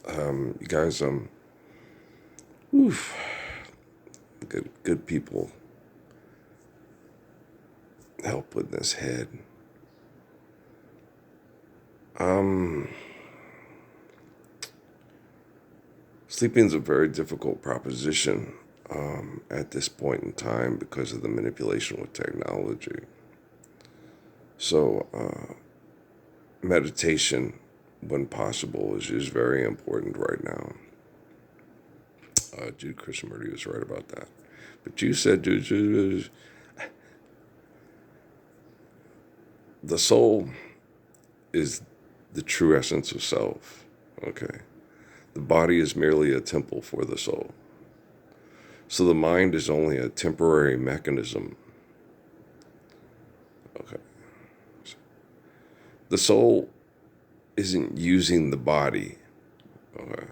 You guys, oof, good people help with this head. Um, Sleeping is a very difficult proposition at this point in time because of the manipulation with technology. So, meditation, when possible, is very important right now. Jude Krishnamurti was right about that. But you said, the soul is the true essence of self. Okay. The body is merely a temple for the soul. So the mind is only a temporary mechanism. Okay. The soul isn't using the body. Okay.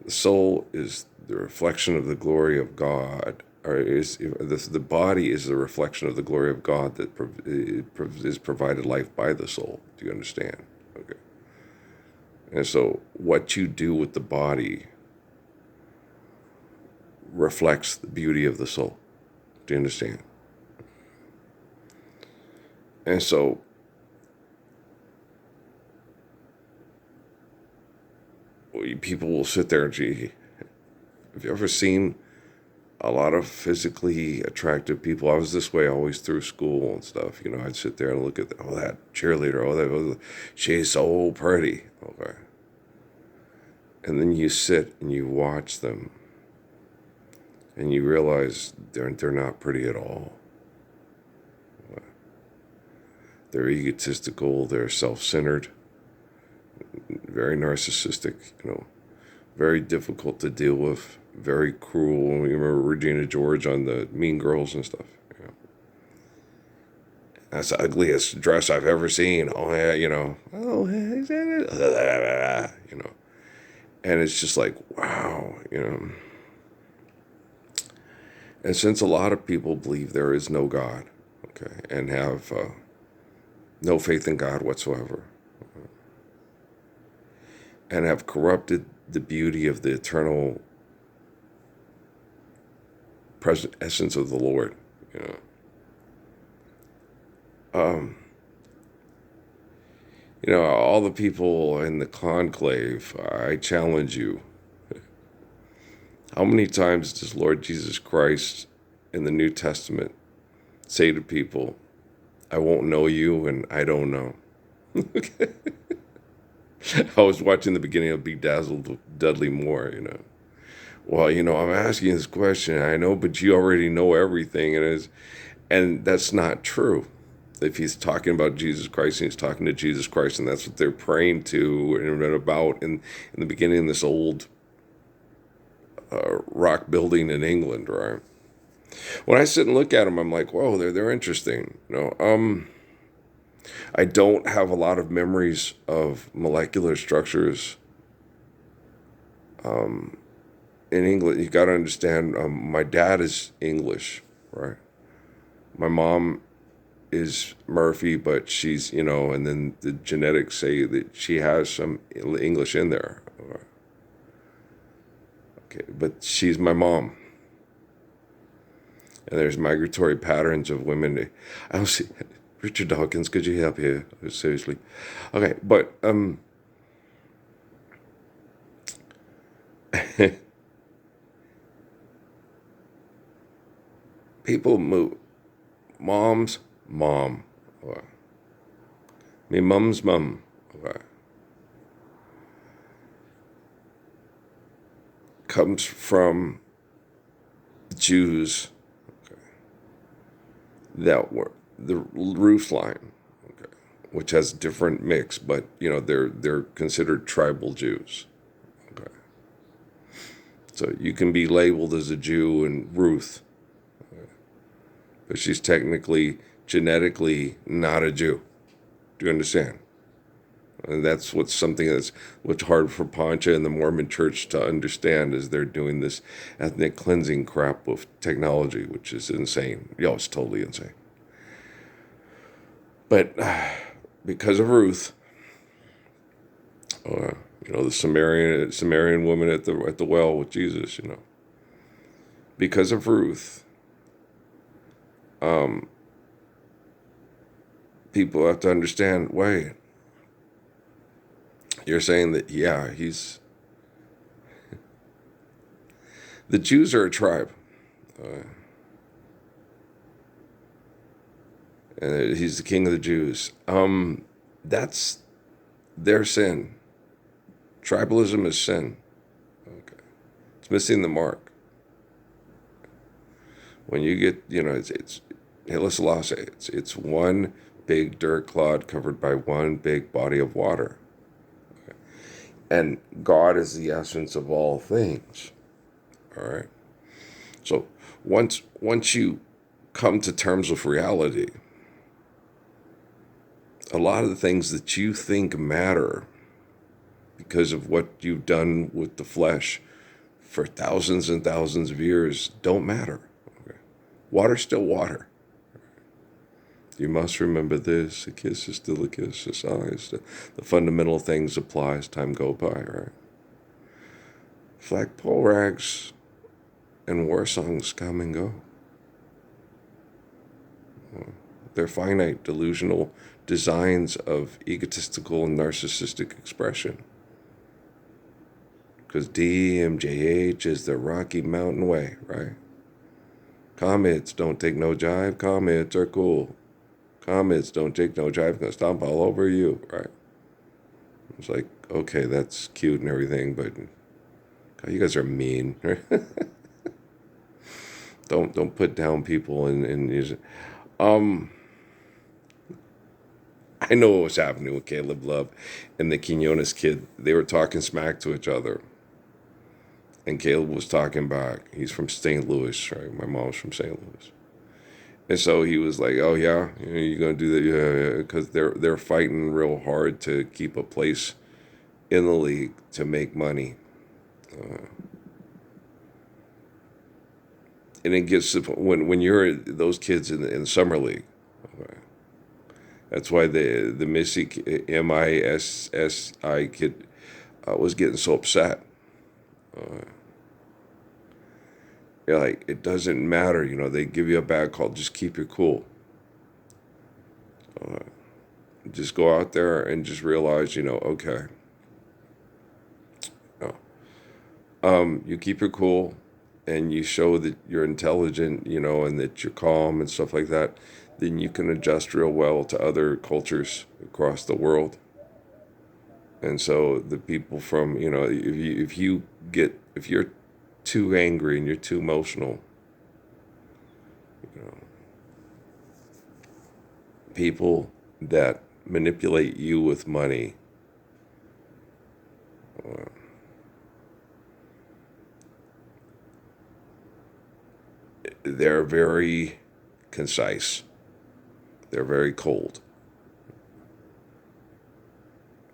The soul is the reflection of the glory of God, or the body is the reflection of the glory of God that is provided life by the soul. Do you understand? Okay. And so what you do with the body reflects the beauty of the soul. Do you understand? And so people will sit there and, gee, have you ever seen a lot of physically attractive people? I was this way always through school and stuff. I'd sit there and look at, oh, that cheerleader, she's so pretty. Okay. And then you sit and you watch them and you realize they're not pretty at all. They're egotistical, they're self-centered, very narcissistic, very difficult to deal with, very cruel. You remember Regina George on the Mean Girls and stuff. That's the ugliest dress I've ever seen. Oh yeah, Oh, is that it? And it's just like, wow. And since a lot of people believe there is no God, okay, and have no faith in God whatsoever, and have corrupted the beauty of the eternal present essence of the Lord, you know. Um, all the people in the conclave, I challenge you. How many times does Lord Jesus Christ in the New Testament say to people, I won't know you and I don't know? I was watching the beginning of Bedazzled with Dudley Moore. Well, I'm asking this question, I know, but you already know everything. And that's not true. If he's talking about Jesus Christ, and he's talking to Jesus Christ, and that's what they're praying to and about in the beginning of this old rock building in England, right? When I sit and look at them, I'm like, whoa, they're interesting. I don't have a lot of memories of molecular structures. In England, you got to understand. My dad is English, right? My mom is Murphy, but she's, and then the genetics say that she has some English in there. Okay, but she's my mom. And there's migratory patterns of women. I don't see. Richard Dawkins, could you help here? Seriously. Okay, but people move. Mom's mom. Okay. Me mum's mum. Okay. Comes from Jews, okay, that were the roof line, okay, which has different mix, but they're considered tribal Jews. Okay, so you can be labeled as a Jew in Ruth, but she's technically genetically not a Jew. Do you understand? And that's what's hard for Pancha and the Mormon Church to understand is they're doing this ethnic cleansing crap with technology, which is insane. It's totally insane. But because of Ruth, Uh, the Samaritan woman at the well with Jesus. Because of Ruth, um, people have to understand. Wait, you're saying that? Yeah, the Jews are a tribe, uh, and he's the king of the Jews. That's their sin. Tribalism is sin. Okay, it's missing the mark. When you get, it's Haile Selassie. It's one big dirt clod covered by one big body of water. And God is the essence of all things. All right. So once you come to terms with reality, a lot of the things that you think matter because of what you've done with the flesh for thousands and thousands of years don't matter. Okay. Water's still water. You must remember this: a kiss is still a kiss. The size, the fundamental things apply as time go by, right? Flagpole rags and war songs come and go. They're finite, delusional designs of egotistical and narcissistic expression. Because DMJH is the Rocky Mountain way, right? Comets don't take no jive. Comets are cool. Comets don't take no jive. Gonna stomp all over you, right? It's like, okay, that's cute and everything, but God, you guys are mean. Don't put down people and use it. I know what was happening with Caleb Love and the Quinones kid. They were talking smack to each other. And Caleb was talking back. He's from St. Louis, right? My mom's from St. Louis. And so he was like, "Oh yeah, you're gonna do that, yeah," because they're fighting real hard to keep a place in the league to make money, and it gets when you're those kids in summer league. Okay, that's why the Missy MISSI kid was getting so upset. You're like, it doesn't matter, they give you a bad call, just keep your cool. Uh, just go out there and just realize, okay, uh, you keep your cool and you show that you're intelligent, and that you're calm and stuff like that, then you can adjust real well to other cultures across the world. And so the people from, if you're too angry and you're too emotional, you know, people that manipulate you with money, uh, they're very concise. They're very cold.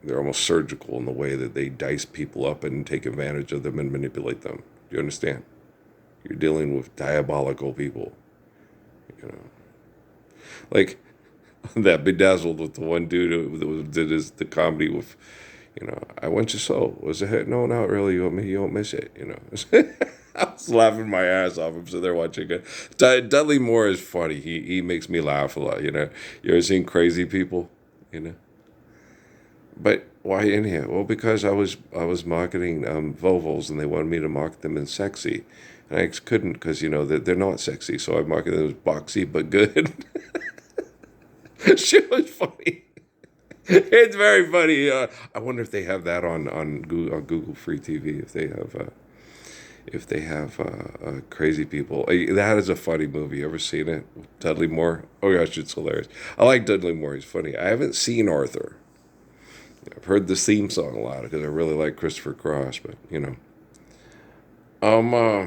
They're almost surgical in the way that they dice people up and take advantage of them and manipulate them. Do you understand? You're dealing with diabolical people. You know, like that Bedazzled with the one dude who did the comedy with, I want your soul. Was it hit? No, not really. You won't miss it. I was laughing my ass off. I'm sitting there watching it. Dudley Moore is funny. He makes me laugh a lot. You ever seen Crazy People? You know. But why in here? Well, because I was marketing Volvos and they wanted me to market them in sexy, and I couldn't because they're not sexy. So I marketed them as boxy but good. She was funny. It's very funny. I wonder if they have that on Google Free TV. If they have Crazy People. That is a funny movie. You ever seen it? Dudley Moore. Oh gosh, it's hilarious. I like Dudley Moore. He's funny. I haven't seen Arthur. I've heard the theme song a lot because I really like Christopher Cross, but um, uh,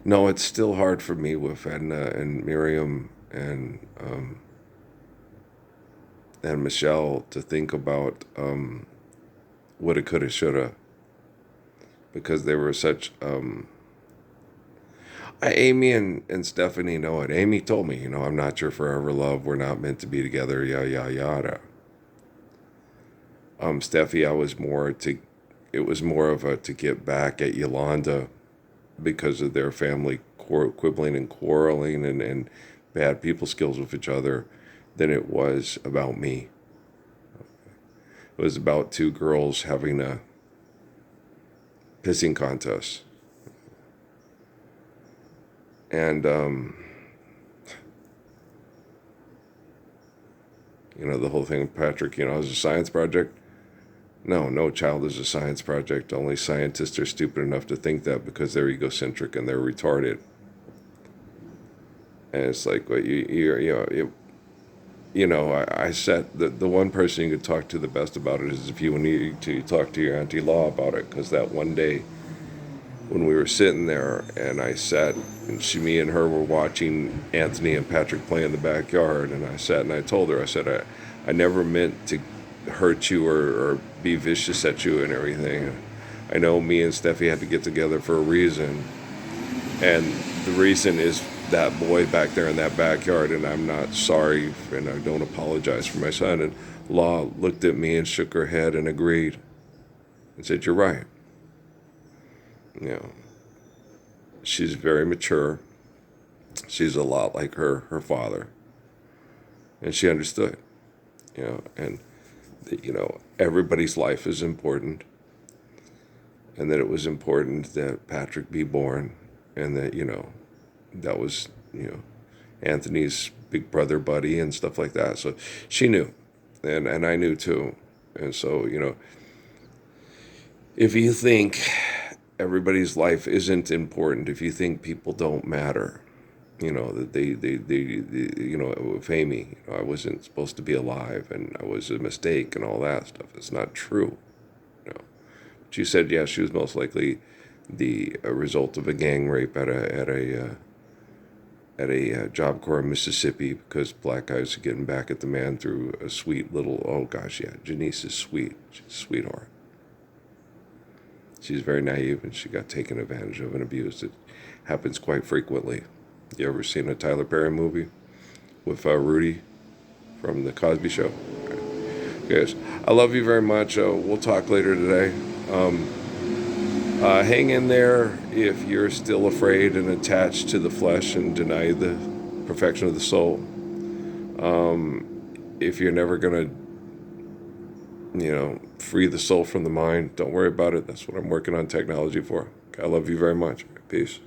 no, it's still hard for me with Edna and Miriam and Michelle to think about woulda, coulda, shoulda because they were such. Amy and Stephanie know it. Amy told me, I'm not your forever love. We're not meant to be together. Yada yada yada. Steffi, it was more of a to get back at Yolanda because of their family quibbling and quarreling and bad people skills with each other than it was about me. It was about two girls having a pissing contest. And, the whole thing with Patrick, as a science project. No, no child is a science project. Only scientists are stupid enough to think that because they're egocentric and they're retarded. And it's like, well, I said the one person you could talk to the best about it is if you need to talk to your Auntie Law about it, because that one day when we were sitting there and I sat and me and her were watching Anthony and Patrick play in the backyard, and I sat and I told her, I said, I never meant to hurt you or be vicious at you and everything. I know me and Steffi had to get together for a reason, and the reason is that boy back there in that backyard, and I'm not sorry and I don't apologize for my son. And Law looked at me and shook her head and agreed and said, you're right. She's very mature. She's a lot like her father, and she understood, and everybody's life is important, and that it was important that Patrick be born, and that that was Anthony's big brother buddy and stuff like that. So she knew, and I knew too. And so if you think everybody's life isn't important, if you think people don't matter, that they with Amy, I wasn't supposed to be alive and I was a mistake and all that stuff. It's not true. She said, yeah, she was most likely the result of a gang rape at a Job Corps in Mississippi, because black guys are getting back at the man through a sweet little, oh gosh, yeah, Janice is sweet. She's a sweetheart. She's very naive and she got taken advantage of and abused. It happens quite frequently. You ever seen a Tyler Perry movie with Rudy from The Cosby Show? Yes. I love you very much. We'll talk later today. Hang in there if you're still afraid and attached to the flesh and deny the perfection of the soul. If you're never going to, free the soul from the mind, don't worry about it. That's what I'm working on technology for. I love you very much. Peace.